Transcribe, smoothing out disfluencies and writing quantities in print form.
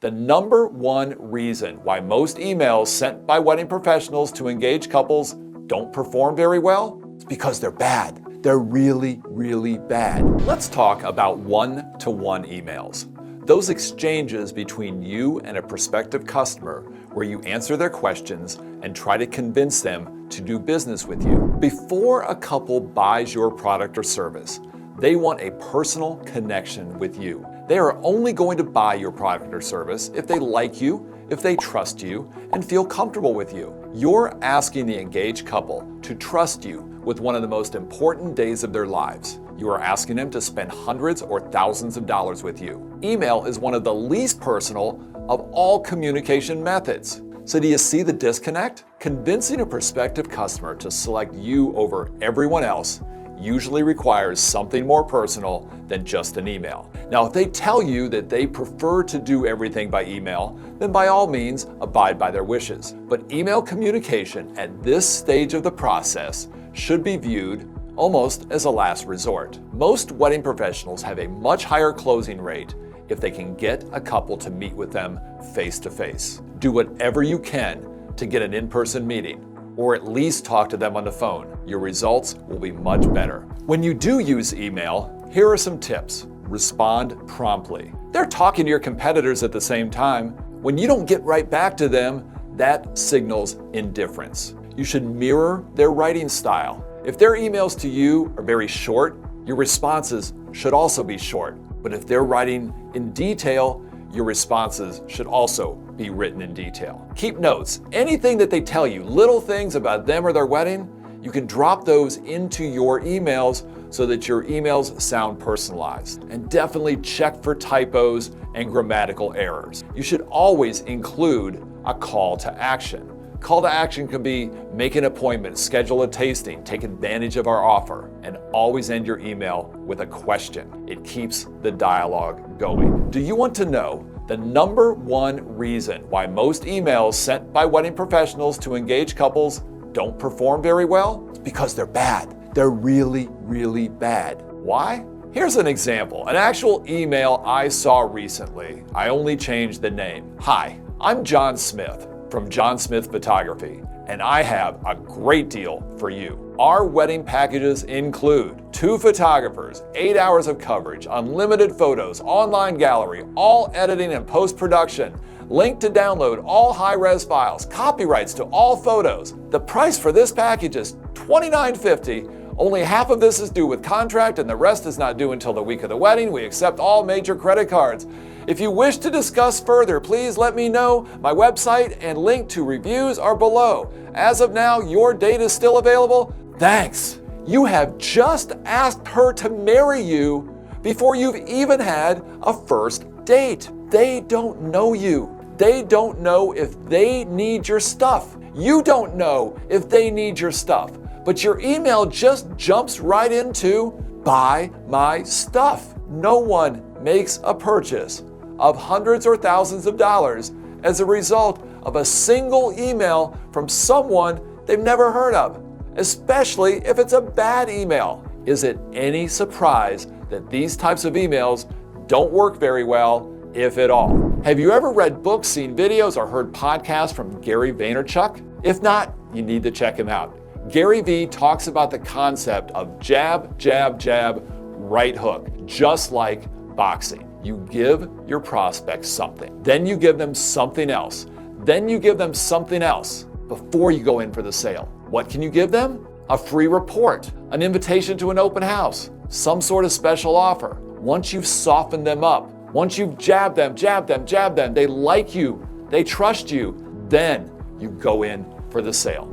The number one reason why most emails sent by wedding professionals to engaged couples don't perform very well is because they're bad. They're really, really bad. Let's talk about one-to-one emails. Those exchanges between you and a prospective customer where you answer their questions and try to convince them to do business with you. Before a couple buys your product or service, they want a personal connection with you. They are only going to buy your product or service if they like you, if they trust you, and feel comfortable with you. You're asking the engaged couple to trust you with one of the most important days of their lives. You are asking them to spend hundreds or thousands of dollars with you. Email is one of the least personal of all communication methods. So do you see the disconnect? Convincing a prospective customer to select you over everyone else usually requires something more personal than just an email. Now, if they tell you that they prefer to do everything by email, then by all means, abide by their wishes. But email communication at this stage of the process should be viewed almost as a last resort. Most wedding professionals have a much higher closing rate if they can get a couple to meet with them face to face. Do whatever you can to get an in-person meeting, or at least talk to them on the phone. Your results will be much better. When you do use email, here are some tips. Respond promptly. They're talking to your competitors at the same time. When you don't get right back to them, that signals indifference. You should mirror their writing style. If their emails to you are very short, your responses should also be short. But if they're writing in detail, your responses should also be written in detail. Keep notes. Anything that they tell you, little things about them or their wedding, you can drop those into your emails so that your emails sound personalized. And definitely check for typos and grammatical errors. You should always include a call to action. Call to action can be make an appointment, schedule a tasting, take advantage of our offer, and always end your email with a question. It keeps the dialogue going. Do you want to know the number one reason why most emails sent by wedding professionals to engaged couples don't perform very well? It's because they're bad. They're really, really bad. Why? Here's an example, an actual email I saw recently. I only changed the name. Hi, I'm John Smith from John Smith Photography, and I have a great deal for you. Our wedding packages include 2 photographers, 8 hours of coverage, unlimited photos, online gallery, all editing and post-production, link to download all high-res files, copyrights to all photos. The price for this package is $29.50. Only half of this is due with contract and the rest is not due until the week of the wedding. We accept all major credit cards. If you wish to discuss further, please let me know. My website and link to reviews are below. As of now, your date is still available. Thanks. You have just asked her to marry you before you've even had a first date. They don't know you. They don't know if they need your stuff. You don't know if they need your stuff. But your email just jumps right into buy my stuff. No one makes a purchase of hundreds or thousands of dollars as a result of a single email from someone they've never heard of, especially if it's a bad email. Is it any surprise that these types of emails don't work very well, if at all? Have you ever read books, seen videos, or heard podcasts from Gary Vaynerchuk? If not, you need to check him out. Gary V talks about the concept of jab, jab, jab, right hook, just like boxing. You give your prospects something, then you give them something else, then you give them something else before you go in for the sale. What can you give them? A free report, an invitation to an open house, some sort of special offer. Once you've softened them up, once you've jabbed them, they like you, they trust you, then you go in for the sale.